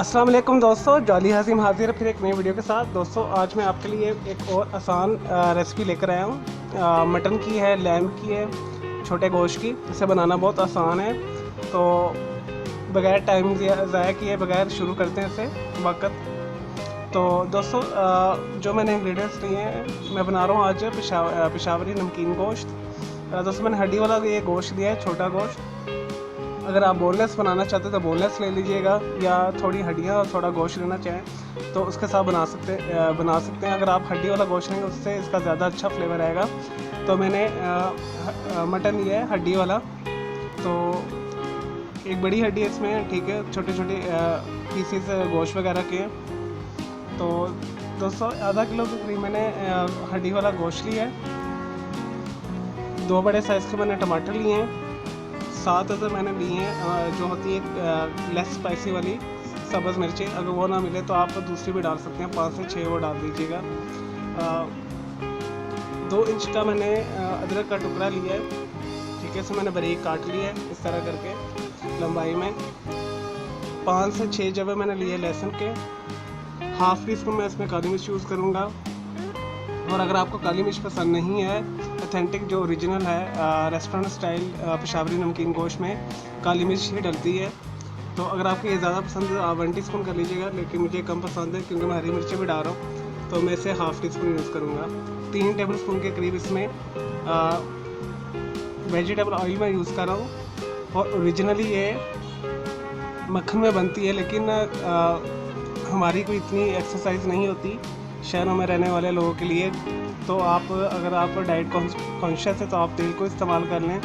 अस्सलाम वालेकुम दोस्तों, जॉली हाजिम हाजिर फिर एक नई वीडियो के साथ। दोस्तों आज मैं आपके लिए एक और आसान रेसिपी लेकर आया हूँ। मटन की है, लैम्ब की है, छोटे गोश्त की। इसे बनाना बहुत आसान है, तो बगैर टाइम ज़ाया किए बगैर शुरू करते हैं इसे वक्त। तो दोस्तों जो मैंने इंग्रेडिएंट्स लिए हैं, मैं बना रहा हूँ आज पेशावरी नमकीन गोश्त। दोस्तों मैंने हड्डी वाला ये गोश्त लिया है, छोटा गोश्त। अगर आप बोनलेस बनाना चाहते हैं तो बोनलेस ले लीजिएगा, या थोड़ी हड्डियाँ और थोड़ा गोश्त लेना चाहें तो उसके साथ बना सकते हैं। अगर आप हड्डी वाला गोश्त लेंगे उससे इसका ज़्यादा अच्छा फ्लेवर आएगा। तो मैंने मटन लिया है हड्डी वाला, तो एक बड़ी हड्डी है इसमें, ठीक है। छोटे छोटे पीसीस गोश्त वगैरह के हैं। तो दोस्तों आधा किलो के करीब मैंने हड्डी वाला गोश्त लिया है। 2 बड़े साइज़ के मैंने टमाटर लिए हैं। 7 अदर मैंने लिए हैं, जो होती है लेस स्पाइसी वाली सब्ज़ मिर्ची। अगर वो ना मिले तो आप दूसरी भी डाल सकते हैं, 5 से 6 वो डाल दीजिएगा। 2 इंच का मैंने अदरक का टुकड़ा लिया है, ठीक है। इसे मैंने बारीक काट लिया है इस तरह करके लंबाई में। 5 से 6 जवे मैंने लिए लहसुन के। हाफ़ टी स्पून मैं इसमें काली मिर्च यूज़ करूँगा। और अगर आपको काली मिर्च पसंद नहीं है, ऑथेंटिक जो ओरिजिनल है रेस्टोरेंट स्टाइल पेशावरी नमकीन गोश्त में काली मिर्च ही डलती है। तो अगर आपको ये ज़्यादा पसंद है आप 1 टीस्पून कर लीजिएगा, लेकिन मुझे कम पसंद है क्योंकि मैं हरी मिर्चें भी डाल रहा हूँ, तो मैं इसे हाफ़ टी स्पून यूज़ करूँगा। 3 टेबल स्पून के करीब इसमें वेजिटेबल ऑयल में यूज़ कर रहा हूँ। और ओरिजिनली ये मक्खन में बनती है, लेकिन हमारी कोई इतनी एक्सरसाइज नहीं होती शहरों में रहने वाले लोगों के लिए। तो आप अगर आप डाइट कॉन्शियस है तो आप तेल को इस्तेमाल कर लें।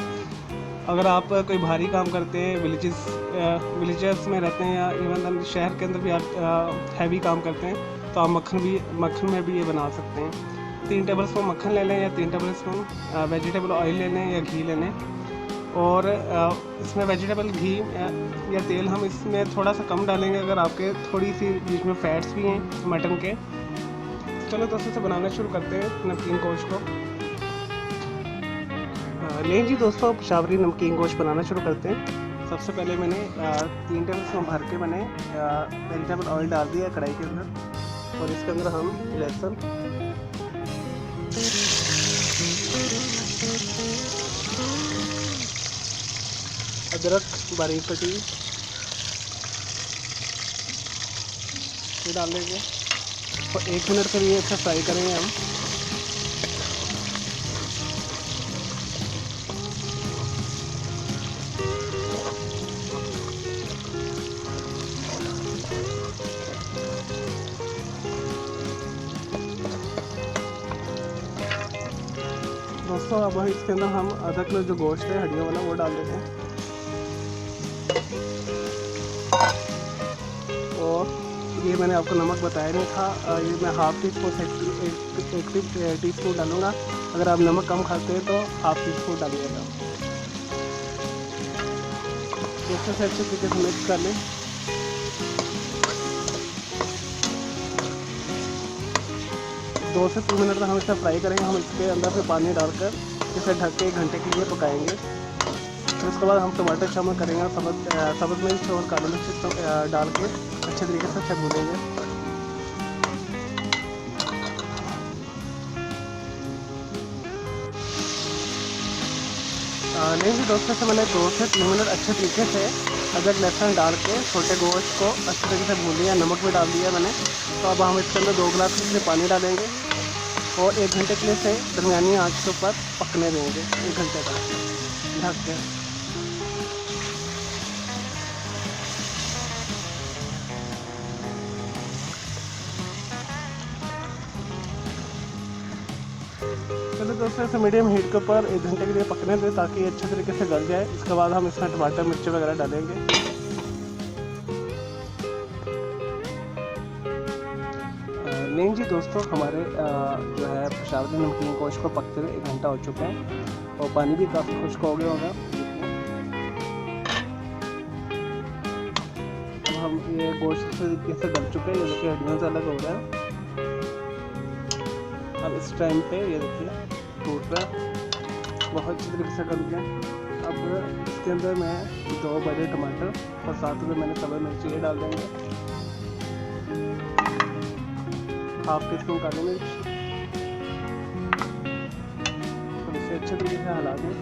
अगर आप कोई भारी काम करते हैं, विलेजेस में रहते हैं, या इवन शहर के अंदर भी आप हैवी काम करते हैं, तो आप मक्खन में भी ये बना सकते हैं। 3 टेबल स्पून मक्खन ले लें, या 3 टेबल स्पून वेजिटेबल ऑयल ले लें, या घी ले लें। और इसमें वेजिटेबल घी या तेल हम इसमें थोड़ा सा कम डालेंगे, अगर आपके थोड़ी सी बीच में फैट्स भी हैं मटन के। चलो दोस्तों से बनाना शुरू करते हैं नमकीन गोश्त को। लें जी दोस्तों, पेशावरी नमकीन गोश्त बनाना शुरू करते हैं। सबसे पहले मैंने 3 टेबल स्पून भर के मैंने वेजिटेबल ऑयल डाल दिया कढ़ाई के अंदर, और इसके अंदर हम लहसुन, अदरक बारीक कटी ये डाल देंगे, और 1 मिनट के लिए अच्छा फ्राई करेंगे हम। दोस्तों अब इसके अंदर हम आधा किलो जो गोश्त है हड्डियों वाला वो डाल देते हैं। और ये मैंने आपको नमक बताया नहीं था, ये मैं हाफ़ टी स्पून से 1 टी स्पून डालूँगा। अगर आप नमक कम खाते हैं तो हाफ़ टी स्पून डालिएगा। दोस्तों से अच्छे तरीके से मिक्स कर लें। दो से 3 मिनट तक हम इसे फ्राई करेंगे। हम इसके अंदर से पानी डालकर इसे ढक के 1 घंटे के लिए पकाएंगे। फिर उसके बाद हम टमाटर शामिल करेंगे, सब्ज़ मिर्च और काली मिर्च डाल के अच्छे तरीके से अच्छा भूनेंगे। नहीं जी दोस्तों से मैंने 2 से 3 मिनट अच्छे तरीके से अदरक लहसुन डाल के छोटे गोश्त को अच्छे तरीके से भून लिया। नमक भी डाल दिया मैंने। तो अब हम इसके अंदर 2 गिलास के लिए पानी डालेंगे, और 1 घंटे के लिए से दरमियानी आंच के ऊपर पकने देंगे, 1 घंटे तक ढक के। चलो दोस्तों इसे मीडियम हीट के ऊपर 1 घंटे के लिए पकने दें ताकि ये अच्छे तरीके से गल जाए। इसके बाद हम इसमें टमाटर मिर्ची वगैरह डालेंगे। नहीं जी दोस्तों, हमारे जो है पेशावरी नमकीन गोश्त को पकते हुए 1 घंटा हो चुका है, और पानी भी काफ़ी खुश्क हो गया होगा। अब हम ये गोश्त तरीके से गल चुके हैं, ये देखिए हड्डियों से अलग हो गया। अब इस टाइम पे ये देखिए टूट रहा है, बहुत अच्छी तरीके से गल गया। अब इसके अंदर मैं 2 बड़े टमाटर और साथ में मैंने सब्ज़ मिर्ची ये डाल देंगे। हाफ टी स्पून काली मिर्च, और इसे अच्छे तरीके से हिला दें।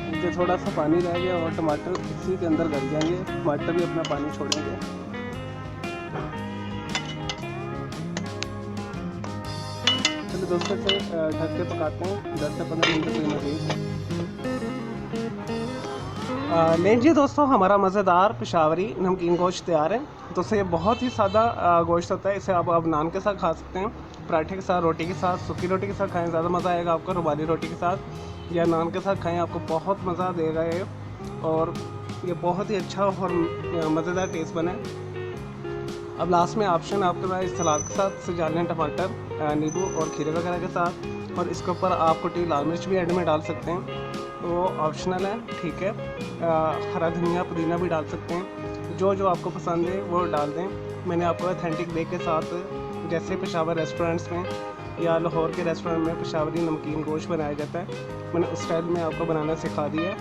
इससे थोड़ा सा पानी रह गया और टमाटर इसी के अंदर गल जाएंगे, टमाटर भी अपना पानी छोड़ेंगे। चलिए दोस्तों से ढक के पकाते हैं 10 से 15 मिनट के मज़ीद। लीजिए दोस्तों, हमारा मज़ेदार पेशावरी नमकीन गोश्त तैयार है। दोस्तों ये बहुत ही सादा गोश्त होता है। इसे आप नान के साथ खा सकते हैं, पराठे के साथ, रोटी के साथ, सूखी रोटी के साथ खाएं, ज़्यादा मज़ा आएगा आपको। रुमाली रोटी के साथ या नान के साथ खाएं, आपको बहुत मज़ा देगा ये। और ये बहुत ही अच्छा और मज़ेदार टेस्ट बना है। अब लास्ट में ऑप्शन आपके पास सलाद के साथ सजा लें, टमाटर, नींबू और खीरे वगैरह के साथ। और इसके ऊपर आप कुटी लाल मिर्च भी एंड में डाल सकते हैं, वो ऑप्शनल है, ठीक है। हरा धनिया, पुदीना भी डाल सकते हैं, जो जो आपको पसंद है वो डाल दें। मैंने आपको ऑथेंटिक वे के साथ, जैसे पेशावर रेस्टोरेंट्स में या लाहौर के रेस्टोरेंट में पेशावरी नमकीन गोश्त बनाया जाता है, मैंने उस स्टाइल में आपको बनाना सिखा दिया है।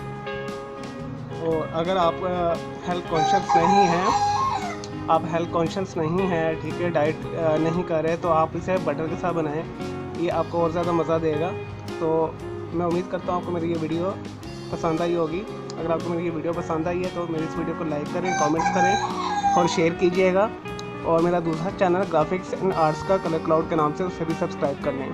और अगर आप हेल्थ कॉन्शियस नहीं हैं, ठीक है, डाइट नहीं कर रहे, तो आप इसे बटर के साथ बनाएं, ये आपको और ज़्यादा मज़ा देगा। तो मैं उम्मीद करता हूँ आपको मेरी ये वीडियो पसंद आई होगी। अगर आपको मेरी ये वीडियो पसंद आई है तो मेरी इस वीडियो को लाइक करें, कमेंट्स करें और शेयर कीजिएगा। और मेरा दूसरा चैनल ग्राफिक्स एंड आर्ट्स का कलर क्लाउड के नाम से, उसे भी सब्सक्राइब कर लें।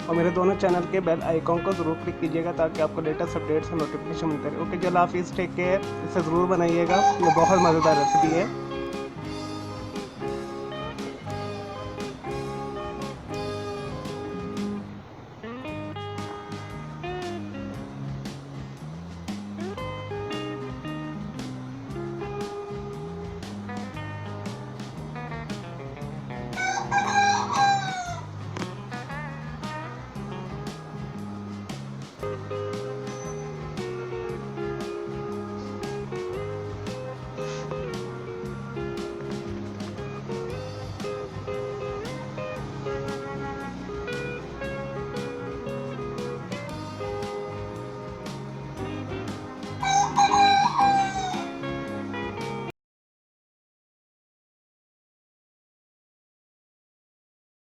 और मेरे दोनों चैनल के बेल आइकॉन को ज़रूर क्लिक कीजिएगा ताकि आपको लेटेस्ट अपडेट्स और नोटिफिकेशन मिलते रहे। ओके, जल्द हाफिज़, टेक केयर। इसे ज़रूर बनाइएगा, ये बहुत मज़ेदार रेसिपी है।